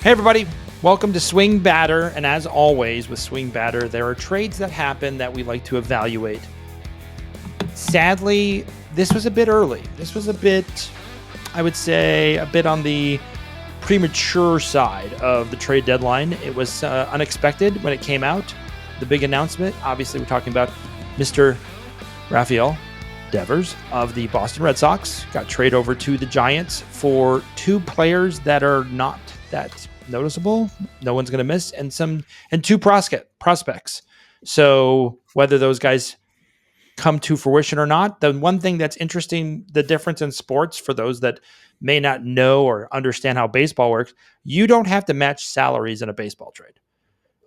Hey everybody, welcome to SwingBadder, and as always with SwingBadder, there are trades that happen that we like to evaluate. Sadly, this was a bit early. This was a bit, I would say, a bit on the premature side of the trade deadline. It was unexpected when it came out. The big announcement, obviously we're talking about Mr. Rafael Devers of the Boston Red Sox got traded over to the Giants for two players that are not that noticeable, no one's going to miss, and two prospects. So whether those guys come to fruition or not, the one thing that's interesting, the difference in sports for those that may not know or understand how baseball works, you don't have to match salaries in a baseball trade.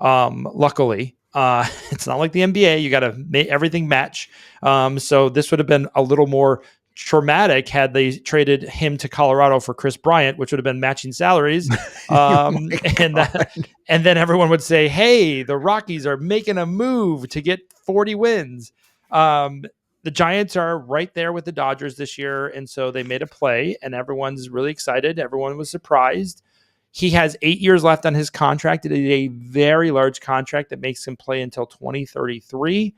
Luckily, it's not like the NBA. You got to make everything match. So this would have been a little more traumatic had they traded him to Colorado for Chris Bryant, which would have been matching salaries. And then everyone would say, hey, the Rockies are making a move to get 40 wins. The Giants are right there with the Dodgers this year. And so they made a play and everyone's really excited. Everyone was surprised. He has 8 years left on his contract. It is a very large contract that makes him play until 2033.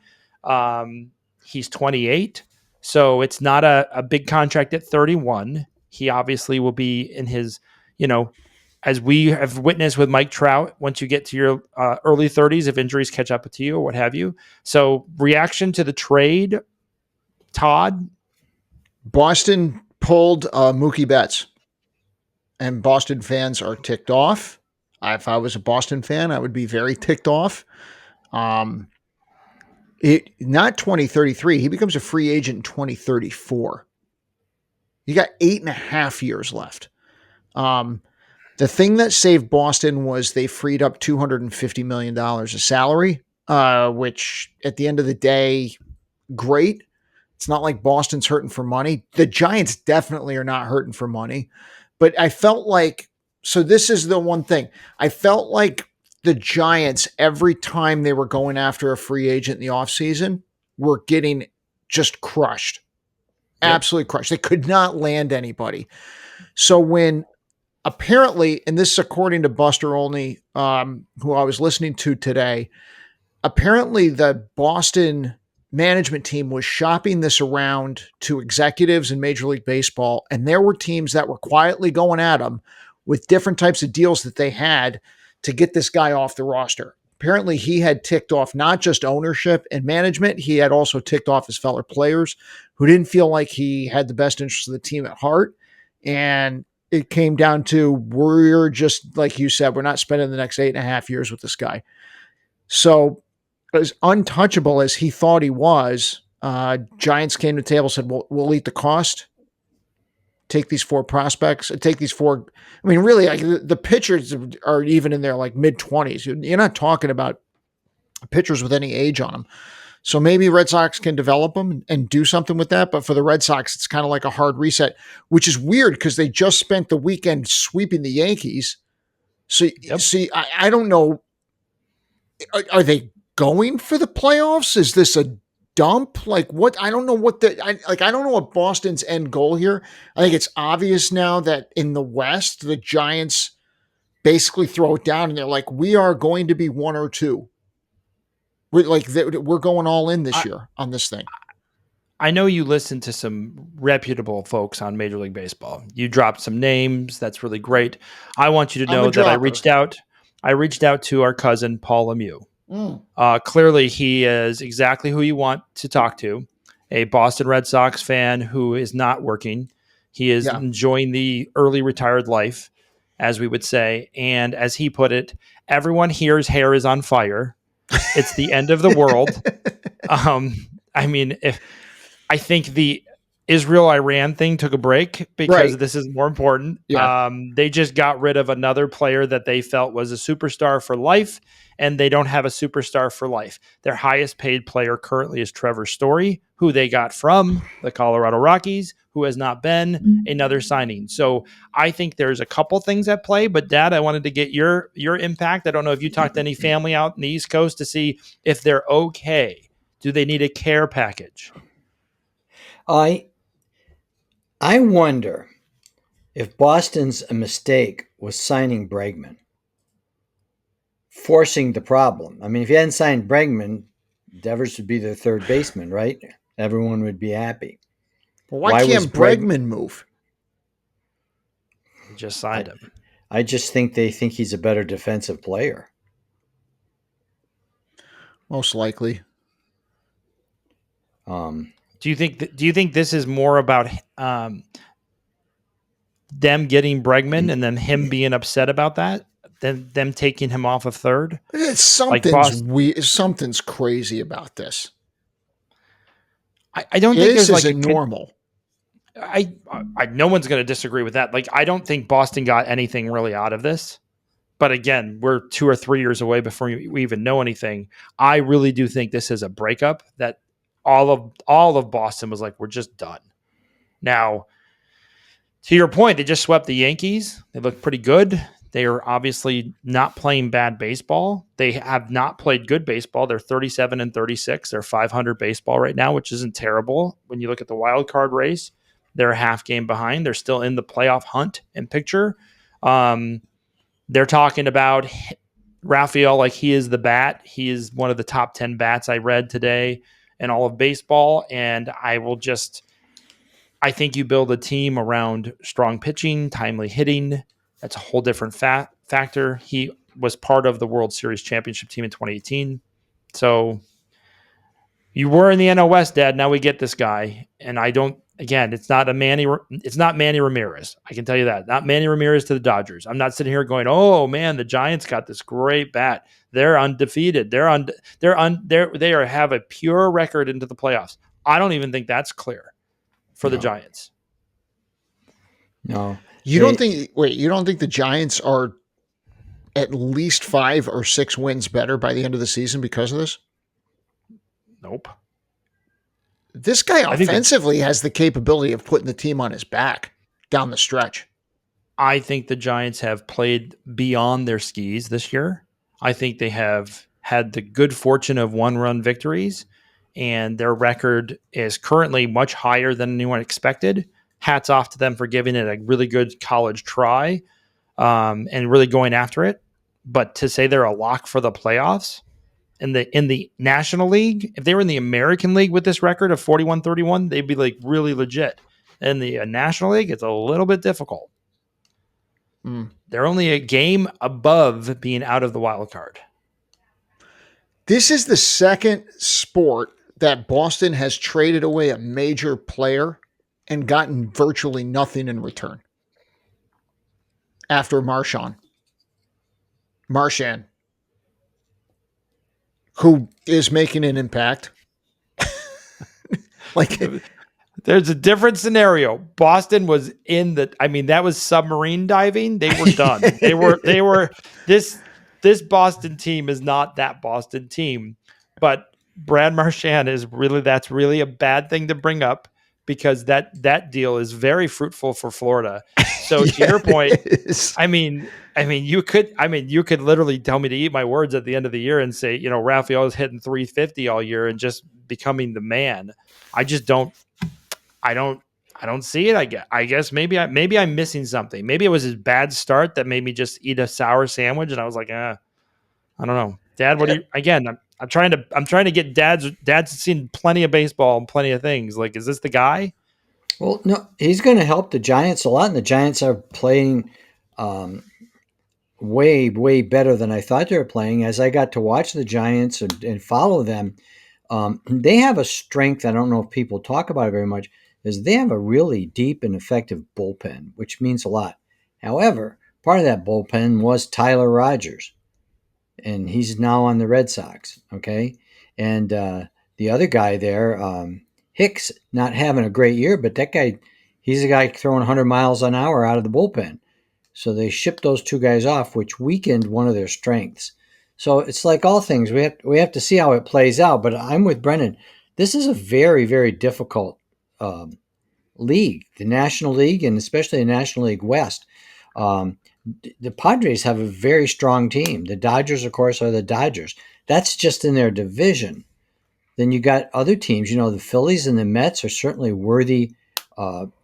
He's 28. So it's not a big contract at 31. He obviously will be in his, as we have witnessed with Mike Trout, once you get to your early 30s, if injuries catch up to you or what have you. So reaction to the trade, Todd? Boston pulled Mookie Betts, and Boston fans are ticked off. If I was a Boston fan, I would be very ticked off. Not 2033. He becomes a free agent in 2034. You got 8.5 years left. The thing that saved Boston was they freed up $250 million of salary, which at the end of the day, great. It's not like Boston's hurting for money. The Giants definitely are not hurting for money. But I felt like, so this is the one thing. I felt like the Giants, every time they were going after a free agent in the offseason, were getting just crushed. Yep. Absolutely crushed. They could not land anybody. So when apparently, and this is according to Buster Olney, who I was listening to today, apparently the Boston management team was shopping this around to executives in Major League Baseball, and there were teams that were quietly going at them with different types of deals that they had to get this guy off the roster. Apparently, he had ticked off not just ownership and management, he had also ticked off his fellow players who didn't feel like he had the best interests of the team at heart. And it came down to, we're just, like you said, we're not spending the next 8.5 years with this guy. So as untouchable as he thought he was, Giants came to the table and said, we'll eat the cost. Take these four prospects, take these four. I mean, really, like, the pitchers are even in their like mid-20s. You're not talking about pitchers with any age on them. So maybe Red Sox can develop them and do something with that. But for the Red Sox, it's kind of like a hard reset, which is weird because they just spent the weekend sweeping the Yankees. So, yep. See, I don't know. Are they going for the playoffs? Is this a dump? Like, what? I don't know what I don't know what Boston's end goal here. I think it's obvious now that in the West, the Giants basically throw it down and they're like, we are going to be 1 or 2. We're going all in this year on this thing. I know you listen to some reputable folks on Major League Baseball. You dropped some names. That's really great. I want you to know that I reached out to our cousin, Paul Lemieux. Clearly, he is exactly who you want to talk to, a Boston Red Sox fan who is not working. He is enjoying the early retired life, as we would say. And as he put it, everyone here's hair is on fire. It's the end of the world. I mean, I think the Israel-Iran thing took a break because this is more important. Yeah. They just got rid of another player that they felt was a superstar for life, and they don't have a superstar for life. Their highest paid player currently is Trevor Story, who they got from the Colorado Rockies, who has not been another signing. So I think there's a couple things at play, but Dad, I wanted to get your impact. I don't know if you talked to any family out in the East Coast to see if they're okay. Do they need a care package? I wonder if Boston's mistake was signing Bregman. forcing the problem. I mean, if you hadn't signed Bregman, Devers would be their third baseman, right? Everyone would be happy. Well, why Why was can't Bregman move? They just signed him. I just think they think he's a better defensive player. Most likely. Do you think this is more about them getting Bregman and then him being upset about that than them taking him off of third? Something's weird. Something's crazy about this. I don't think there's like isn't normal. No one's going to disagree with that. Like, I don't think Boston got anything really out of this. But again, we're 2 or 3 years away before we even know anything. I really do think this is a breakup that all of Boston was like, we're just done. Now, to your point, they just swept the Yankees. They look pretty good. They are obviously not playing bad baseball. They have not played good baseball. They're 37-36. They're 500 baseball right now, which isn't terrible. When you look at the wild card race, they're a half game behind. They're still in the playoff hunt and picture. They're talking about Rafael like he is the bat. He is one of the top 10 bats I read today in all of baseball. And I think you build a team around strong pitching, timely hitting. That's a whole different factor. He was part of the World Series championship team in 2018. So you were in the NL West, Dad. Now we get this guy. And it's not Manny Ramirez. I can tell you that. Not Manny Ramirez to the Dodgers. I'm not sitting here going, "Oh man, the Giants got this great bat. They're undefeated. They have a pure record into the playoffs." I don't even think that's clear for the Giants. No. You don't think the Giants are at least 5 or 6 wins better by the end of the season because of this? Nope. This guy offensively has the capability of putting the team on his back down the stretch. I think the Giants have played beyond their skis this year. I think they have had the good fortune of 1-run victories, and their record is currently much higher than anyone expected. Hats off to them for giving it a really good college try and really going after it. But to say they're a lock for the playoffs in the National League, if they were in the American League with this record of 41-31, they'd be like really legit. In the National League, it's a little bit difficult. They're only a game above being out of the wild card. This is the second sport that Boston has traded away a major player and gotten virtually nothing in return. After Marchand, who is making an impact. There's a different scenario. Boston was that was submarine diving. They were done. they were this Boston team is not that Boston team, but Brad Marchand that's really a bad thing to bring up because that deal is very fruitful for Florida. So to your point, you could literally tell me to eat my words at the end of the year and say, Rafael is hitting 350 all year and just becoming the man. I don't see it. I guess maybe I'm missing something. Maybe it was his bad start that made me just eat a sour sandwich, and I was like, I don't know, Dad. What do you? Again, I'm trying to get Dad's seen plenty of baseball and plenty of things. Like, is this the guy? Well, no, he's going to help the Giants a lot, and the Giants are playing way, way better than I thought they were playing. As I got to watch the Giants and follow them, they have a strength. I don't know if people talk about it very much. Is they have a really deep and effective bullpen, which means a lot. However, part of that bullpen was Tyler Rogers, and he's now on the Red Sox, okay? And the other guy there, Hicks, not having a great year, but that guy, he's a guy throwing 100 miles an hour out of the bullpen. So they shipped those two guys off, which weakened one of their strengths. So it's like all things. We have to see how it plays out, but I'm with Brennan. This is a very, very difficult league, the National League, and especially the National League West. The Padres have a very strong team. The Dodgers, of course, are the Dodgers. That's just in their division. Then you got other teams. The Phillies and the Mets are certainly worthy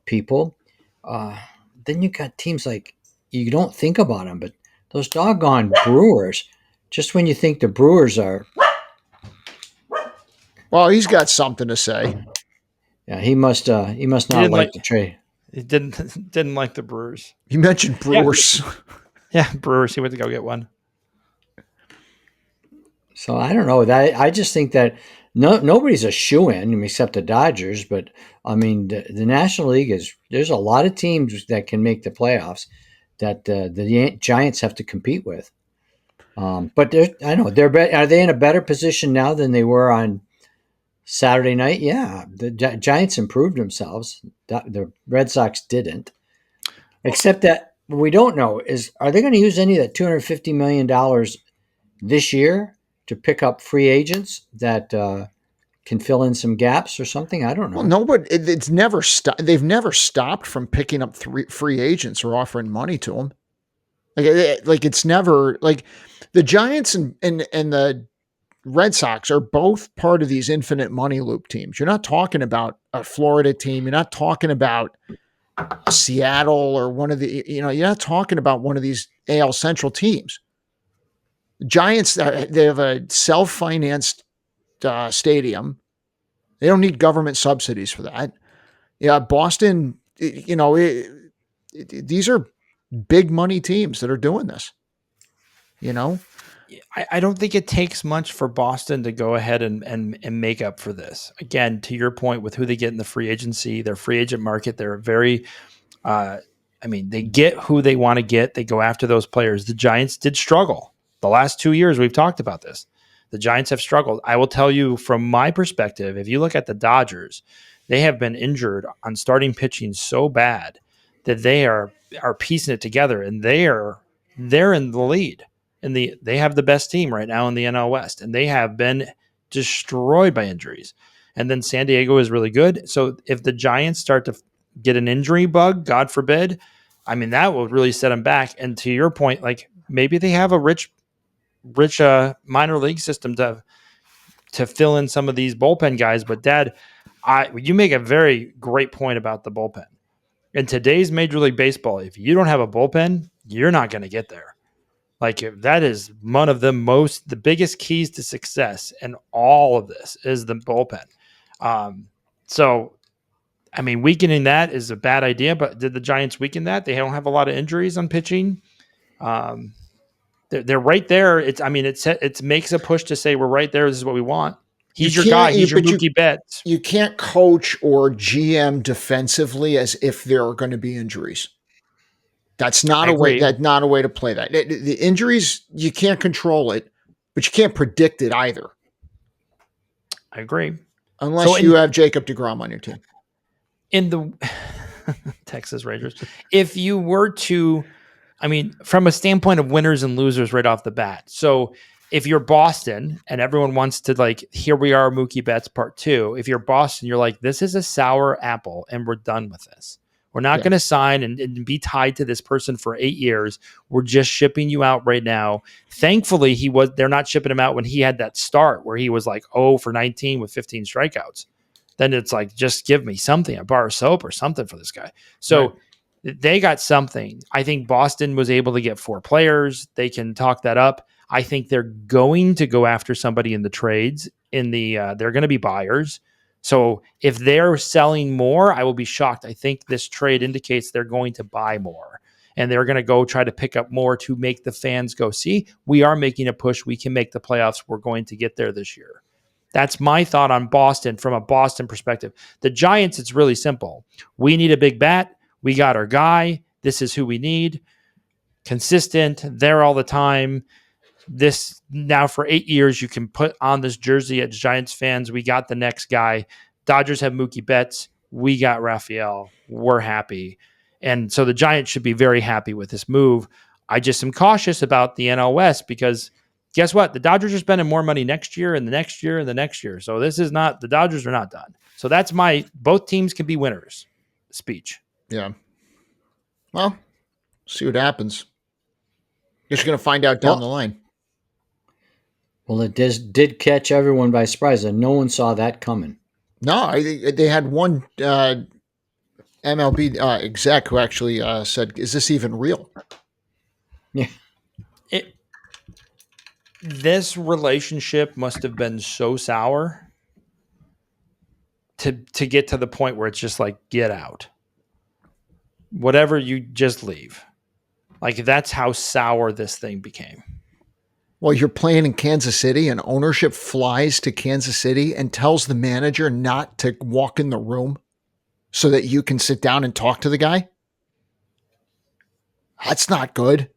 people. Then you got teams like, you don't think about them, but those doggone Brewers, Just when you think the Brewers are, Well, he's got something to say. yeah, he must not didn't like like the trade. he didn't like the Brewers. You mentioned Brewers. Yeah, Brewers. He went to go get one. So I don't know. That I just think that nobody's a shoo-in except the Dodgers. But I mean, the National League there's a lot of teams that can make the playoffs that the Giants have to compete with. But I know are they in a better position now than they were on Saturday night? Yeah, the Giants improved themselves. The Red Sox didn't, except that what we don't know is are they going to use any of that $250 million this year to pick up free agents that can fill in some gaps or something? I don't Well, know. nobody. It's never stopped. They've never stopped from picking up free agents or offering money to them. Like it's never like the Giants and the Red Sox are both part of these infinite money loop teams. You're not talking about a Florida team. You're not talking about Seattle or one of the, you're not talking about one of these AL Central teams. Giants, they have a self-financed stadium. They don't need government subsidies for that. Yeah, Boston, these are big money teams that are doing this, I don't think it takes much for Boston to go ahead and make up for this. Again, to your point with who they get in the free agency, their free agent market, they're very they get who they want to get. They go after those players. The Giants did struggle. The last 2 years, we've talked about this. The Giants have struggled. I will tell you from my perspective, if you look at the Dodgers, they have been injured on starting pitching so bad that they are piecing it together, and they're in the lead. And they have the best team right now in the NL West, and they have been destroyed by injuries. And then San Diego is really good. So if the Giants start to get an injury bug, God forbid, I mean, that will really set them back. And to your point, like maybe they have a rich minor league system to fill in some of these bullpen guys. But Dad, you make a very great point about the bullpen. In today's Major League Baseball, if you don't have a bullpen, you're not going to get there. Like that is one of the biggest keys to success in all of this is the bullpen. So I mean, weakening that is a bad idea, but did the Giants weaken that? They don't have a lot of injuries on pitching. They're right there. It makes a push to say we're right there. This is what we want. you He's your can't, guy. He's your but Mookie Betts. you can't coach or GM defensively as if there are going to be injuries. That's not I a way. agree. That's not a way to play that. The injuries, you can't control it, but you can't predict it either. I agree. Unless you have Jacob deGrom on your team. In the Texas Rangers, if you were to, from a standpoint of winners and losers right off the bat. So if you're Boston and everyone wants to here we are, Mookie Betts part 2. If you're Boston, you're like, this is a sour apple and we're done with this. We're not going to sign and be tied to this person for 8 years. We're just shipping you out right now. Thankfully, they're not shipping him out when he had that start where he was like 0 for 19 with 15 strikeouts. Then it's like, just give me something, a bar of soap or something for this guy. So they got something. I think Boston was able to get 4 players. They can talk that up. I think they're going to go after somebody in the trades. They're going to be buyers. So if they're selling more, I will be shocked. I think this trade indicates they're going to buy more. And they're going to go try to pick up more to make the fans go, see, we are making a push. We can make the playoffs. We're going to get there this year. That's my thought on Boston from a Boston perspective. The Giants, it's really simple. We need a big bat. We got our guy. This is who we need. Consistent, there all the time. This now for 8 years, you can put on this jersey as Giants fans. We got the next guy. Dodgers have Mookie Betts. We got Rafael. We're happy. And so the Giants should be very happy with this move. I just am cautious about the NL West because guess what? The Dodgers are spending more money next year and the next year and the next year. So the Dodgers are not done. So that's both teams can be winners speech. Yeah. Well, see what happens. You're just going to find out down the line. Well, it did catch everyone by surprise, and no one saw that coming. No, they had one MLB exec who actually said, "Is this even real?" Yeah. this relationship must have been so sour to get to the point where it's just like, get out. Whatever, you just leave. Like, that's how sour this thing became. Well, you're playing in Kansas City and ownership flies to Kansas City and tells the manager not to walk in the room so that you can sit down and talk to the guy. That's not good.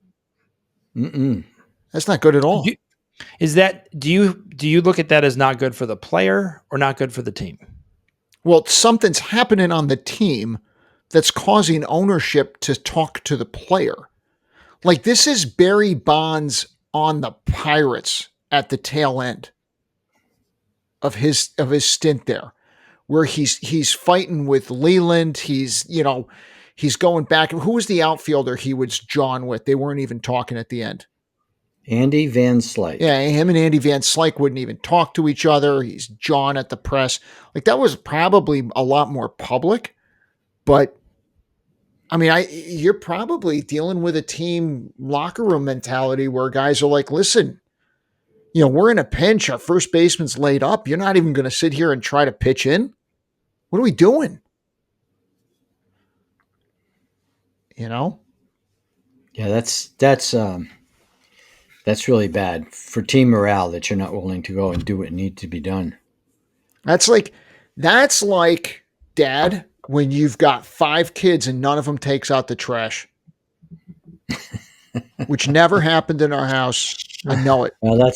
Mm-mm. That's not good at all. Do you look at that as not good for the player or not good for the team? Well, something's happening on the team that's causing ownership to talk to the player. Like, this is Barry Bonds on the Pirates at the tail end of his stint there, where he's fighting with Leland. He's going back. Who was the outfielder he was John with? They weren't even talking at the end. Andy Van Slyke. Yeah, him and Andy Van Slyke wouldn't even talk to each other. He's John at the press. Like, that was probably a lot more public, but I mean, you're probably dealing with a team locker room mentality where guys are like, listen, we're in a pinch. Our first baseman's laid up. You're not even going to sit here and try to pitch in. What are we doing? Yeah, that's really bad for team morale that you're not willing to go and do what needs to be done. That's like, Dad, when you've got 5 kids and none of them takes out the trash, which never happened in our house. I know it. Well,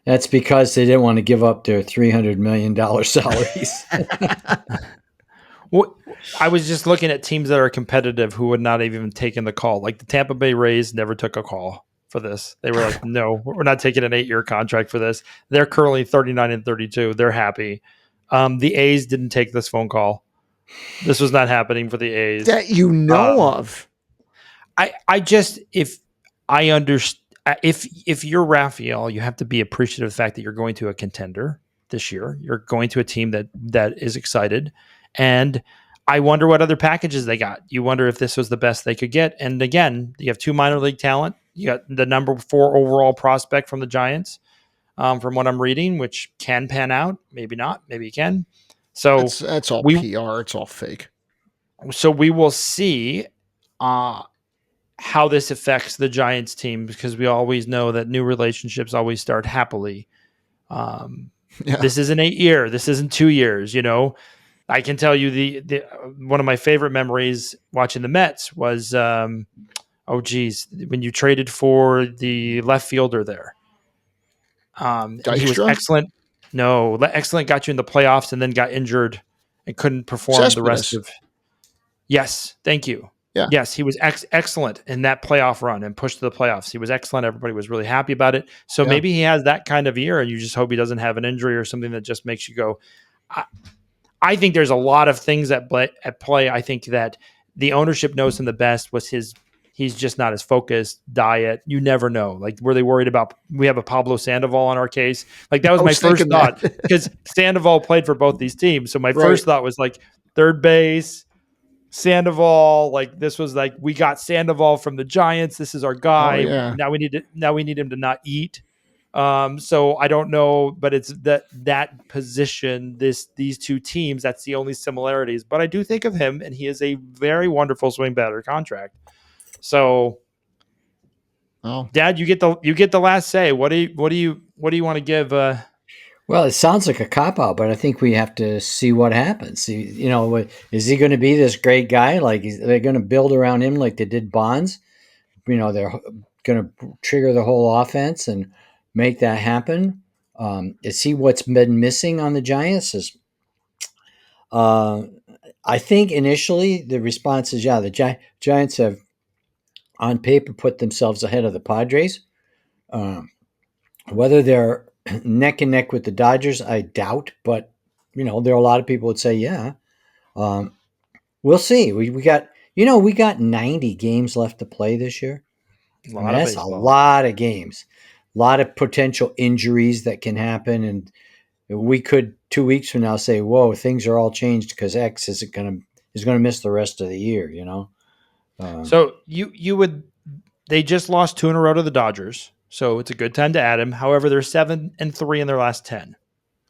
that's because they didn't want to give up their $300 million salaries. Well, I was just looking at teams that are competitive who would not have even taken the call. Like the Tampa Bay Rays never took a call for this. They were like, no, we're not taking an 8-year contract for this. They're currently 39-32. They're happy. The A's didn't take this phone call. This was not happening for the A's. That of. If you're Rafael, you have to be appreciative of the fact that you're going to a contender this year. You're going to a team that is excited. And I wonder what other packages they got. You wonder if this was the best they could get. And again, you have 2 minor league talent. You got the number 4 overall prospect from the Giants, from what I'm reading, which can pan out. Maybe not. Maybe it can. So that's all PR. It's all fake. So we will see how this affects the Giants team, because we always know that new relationships always start happily. This isn't 8 years. This isn't 2 years. I can tell you the one of my favorite memories watching the Mets was, when you traded for the left fielder there. He was excellent. No, excellent. Got you in the playoffs and then got injured and couldn't perform the rest of. Yes, thank you. Yeah. Yes, he was excellent in that playoff run and pushed to the playoffs. He was excellent. Everybody was really happy about it. So maybe he has that kind of year, and you just hope he doesn't have an injury or something that just makes you go. I think there's a lot of things at play. I think that the ownership knows him the best was he's just not as focused, diet. You never know. Like, were they worried about, we have a Pablo Sandoval on our case? Like, that was my first thought, because Sandoval played for both these teams. So my first thought was like third base, Sandoval. Like, this was like, we got Sandoval from the Giants. This is our guy. Oh, yeah. Now we need him to not eat. So I don't know, but it's that position, these two teams, that's the only similarities. But I do think of him, and he is a very wonderful SwingBadder contract. So, Dad, you get the last say. What do you want to give? Well, it sounds like a cop-out, but I think we have to see what happens. Is he going to be this great guy? Like, they're going to build around him like they did Bonds? They're going to trigger the whole offense and make that happen. Is he what's been missing on the Giants? I think initially the response is, the Giants have on paper put themselves ahead of the Padres. Whether they're neck and neck with the Dodgers, I doubt, but there are a lot of people would say, yeah. We'll see. We got 90 games left to play this year. That's a lot of games, a lot of potential injuries that can happen. And we could 2 weeks from now say, whoa, things are all changed because X is going to miss the rest of the year, So they just lost 2 in a row to the Dodgers. so it's a good time to add him. However, they're 7-3 in their last 10.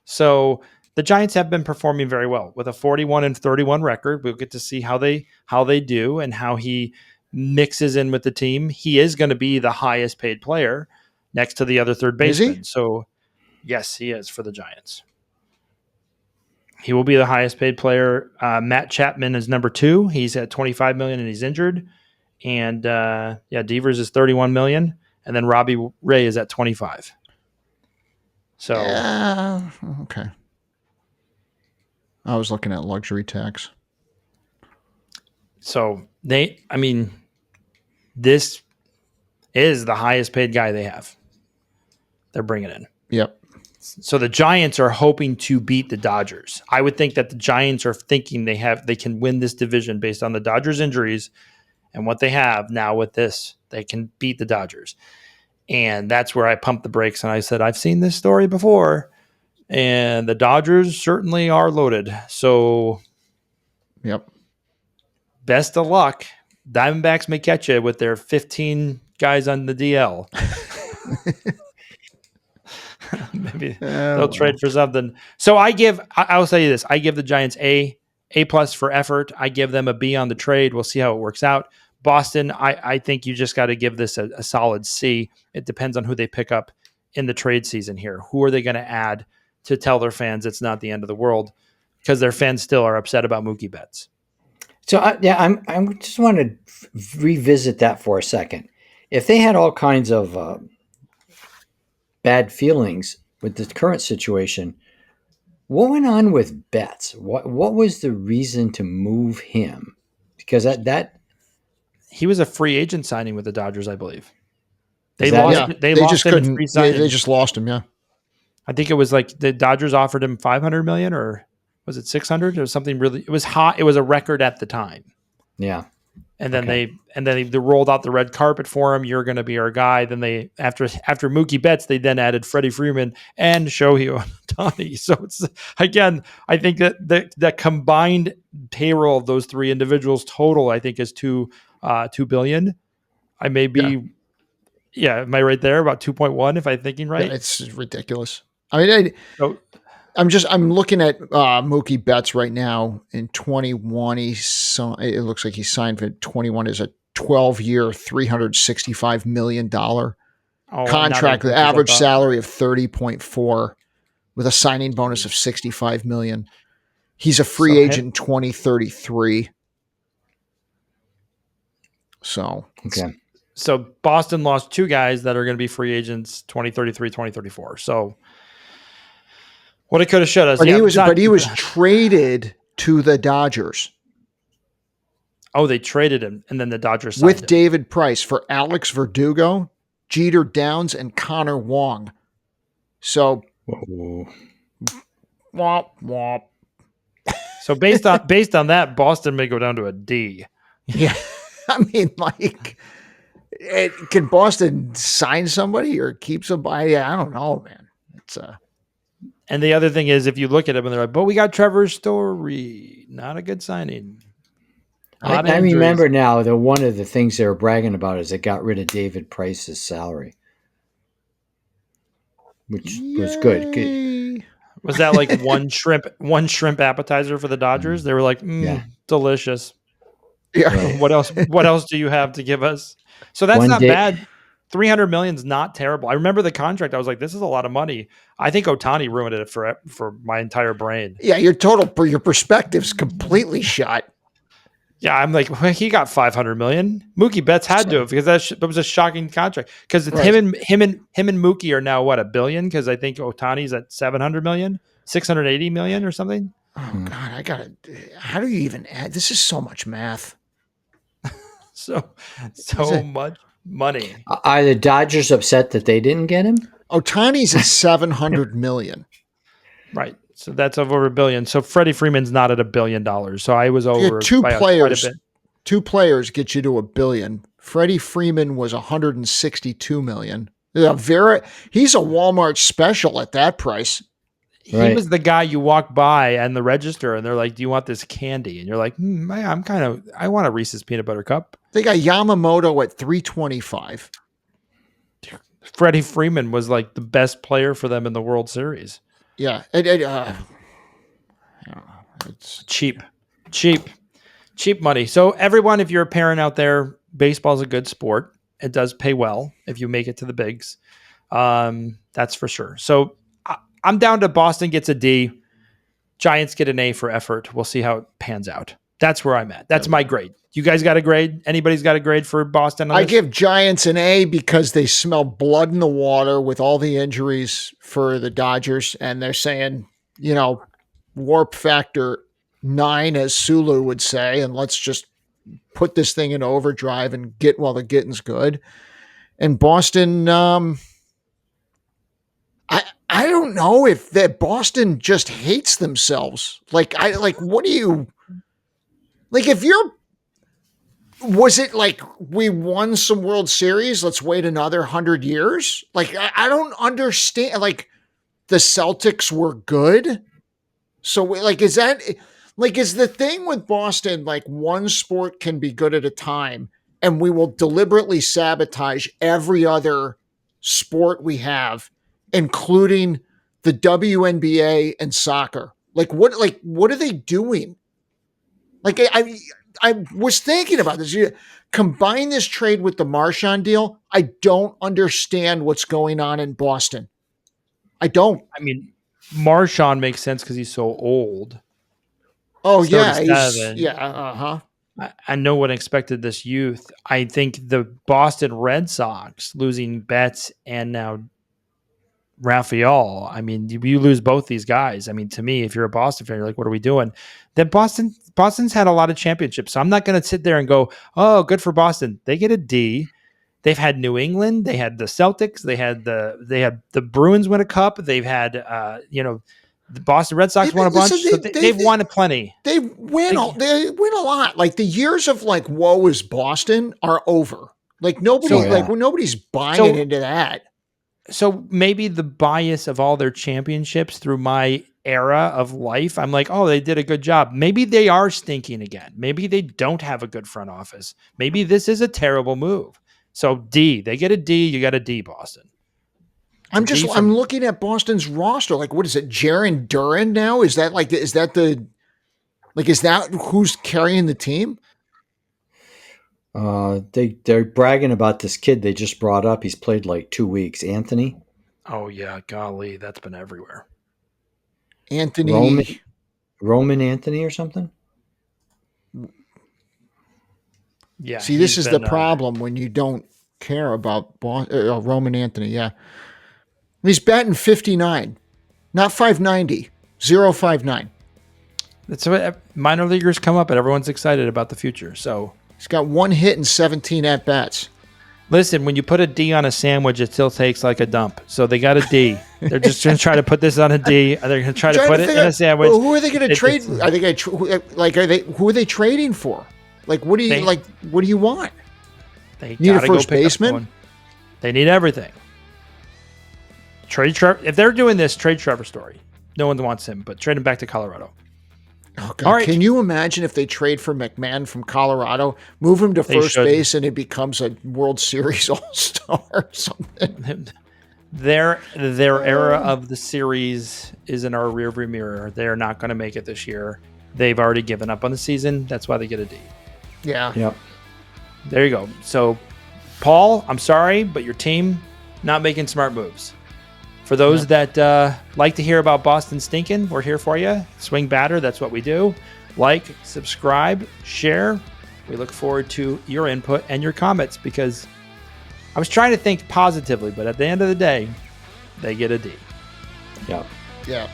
So the Giants have been performing very well with a 41-31 record. We'll get to see how they do and how he mixes in with the team. He is going to be the highest paid player next to the other third baseman. So yes, he is for the Giants. He will be the highest paid player. Matt Chapman is number 2. He's at $25 million and he's injured. And Devers is $31 million, and then Robbie Ray is at $25 million. So okay. I was looking at luxury tax. So this is the highest paid guy they have. They're bringing in. Yep. So the Giants are hoping to beat the Dodgers. I would think that the Giants are thinking they can win this division based on the Dodgers' injuries and what they have now with this. They can beat the Dodgers. And that's where I pumped the brakes and I said, I've seen this story before. And the Dodgers certainly are loaded. So yep. Best of luck. Diamondbacks may catch you with their 15 guys on the DL. Maybe they'll trade for something. So I'll tell you this. I give the Giants A+ for effort. I give them a B on the trade. We'll see how it works out. Boston, I think you just got to give this a solid C. It depends on who they pick up in the trade season here. Who are they going to add to tell their fans it's not the end of the world? Because their fans still are upset about Mookie Betts. So I just want to revisit that for a second. If they had all kinds of bad feelings with the current situation, what went on with Betts? What was the reason to move him? Because that he was a free agent signing with the Dodgers, I believe. They lost him in free signing. They just lost him. Yeah, I think it was like the Dodgers offered him $500 million, or was it 600? It was something really. It was hot. It was a record at the time. Yeah. And then they rolled out the red carpet for him. You're going to be our guy. Then they after Mookie Betts, they then added Freddie Freeman and Shohei Ohtani. So it's again, I think that the combined payroll of those three individuals total, I think, is $2 billion. I may be, am I right there about 2.1 if I'm thinking right? Yeah, it's ridiculous. I mean, I'm looking at Mookie Betts right now in 21. It looks like he signed for 21 as a 12-year, $365 million contract with average salary of 30.4 with a signing bonus of 65 million. He's a free agent in 2033. So, okay. So Boston lost 2 guys that are going to be free agents 2033, 2034. So what it could have showed us. But he was traded to the Dodgers. Oh, they traded him, and then the Dodgers signed with him. David Price for Alex Verdugo, Jeter Downs, and Connor Wong. So, womp womp. So based on that, Boston may go down to a D. Yeah, I mean, like, can Boston sign somebody or keep somebody? I don't know, man. It's And the other thing is, if you look at it and they're like, but we got Trevor Story, not a good signing. I remember now that one of the things they were bragging about is they got rid of David Price's salary, which was good. Was that like one shrimp appetizer for the Dodgers? They were like, delicious. Yeah. Right. What else do you have to give us? So that's not bad. $300 million is not terrible. I remember the contract. I was like, this is a lot of money. I think Ohtani ruined it for my entire brain. Yeah, your perspective's completely shot. Yeah, I'm like, well, he got $500 million. Mookie Betts had to have, because that was a shocking contract. Because him and Mookie are now what, $1 billion? Because I think Ohtani's at $700 million, $680 million or something. Oh God, how do you even add? This is so much math. so much money. Are the Dodgers upset that they didn't get him? Ohtani's at $700 million. Right. So that's over $1 billion. So Freddie Freeman's not at $1 billion. So I was over quite a bit. 2 players get you to $1 billion. Freddie Freeman was $162 million. He's a Walmart special at that price. He was the guy you walk by and the register, and they're like, "Do you want this candy?" And you're like, "I want a Reese's peanut butter cup." They got Yamamoto at $325. Freddie Freeman was like the best player for them in the World Series. Yeah. It's Cheap money. So everyone, if you're a parent out there, baseball is a good sport. It does pay well if you make it to the bigs. That's for sure. So I'm down to Boston gets a D. Giants get an A for effort. We'll see how it pans out. That's where I'm at. That's my grade. You guys got a grade? Anybody's got a grade for Boston? I give Giants an A because they smell blood in the water with all the injuries for the Dodgers. And they're saying, warp factor 9, as Sulu would say, and let's just put this thing in overdrive and get while the getting's good. And Boston, I don't know if that Boston just hates themselves. What do you if you're, was it like we won some World Series? Let's wait another 100 years. I don't understand. The Celtics were good. So is that is the thing with Boston, one sport can be good at a time and we will deliberately sabotage every other sport we have, including the WNBA and soccer. What are they doing? I was thinking about this. You combine this trade with the Marchand deal. I don't understand what's going on in Boston. I don't. I mean, Marchand makes sense because he's so old. Oh, yeah. I no one expected this youth. I think the Boston Red Sox losing Betts and now Rafael. I mean, you lose both these guys. I mean, to me, if you're a Boston fan, you're like, what are we doing? Then Boston's had a lot of championships. So I'm not going to sit there and go, oh, good for Boston. They get a D. They've had New England. They had the Celtics. They had the Bruins win a cup. They've had, the Boston Red Sox won a bunch. They've won a plenty. They win a lot. The years of woe is Boston are over. Nobody's buying into that. So maybe the bias of all their championships through my era of life, I'm like, oh, they did a good job. Maybe they are stinking again. Maybe they don't have a good front office. Maybe this is a terrible move. So D, they get a D. You got a D, Boston. I'm looking at Boston's roster. What is it? Jaron Duran now? Is that who's carrying the team? They're bragging about this kid they just brought up. He's played 2 weeks. Anthony. Oh yeah, golly, that's been everywhere. Anthony Roman Anthony or something. Yeah. See, this is the problem when you don't care about Roman Anthony. Yeah. He's batting 59, not 590, 0.59. That's what minor leaguers come up and everyone's excited about the future. So he's got 1 hit and 17 at bats. Listen, when you put a D on a sandwich, it still takes like a dump. So they got a D. They're just going to try to put this on a D. They're going to try to put it in a sandwich. Well, who are they going to trade? Are they going to who are they trading for? What do you What do you want? They need a first baseman. They need everything. Trade Trevor. If they're doing this, trade Trevor Story. No one wants him, but trade him back to Colorado. Oh, God. All right. Can you imagine if they trade for McMahon from Colorado, move him to first base, and it becomes a World Series All-Star or something? Their era of the series is in our rearview mirror. They're not going to make it this year. They've already given up on the season. That's why they get a D. Yeah. Yep. There you go. So, Paul, I'm sorry, but your team not making smart moves. For those that like to hear about Boston stinking, we're here for you. SwingBadder, that's what we do. Like, subscribe, share. We look forward to your input and your comments because I was trying to think positively, but at the end of the day, they get a D. Yeah. Yeah.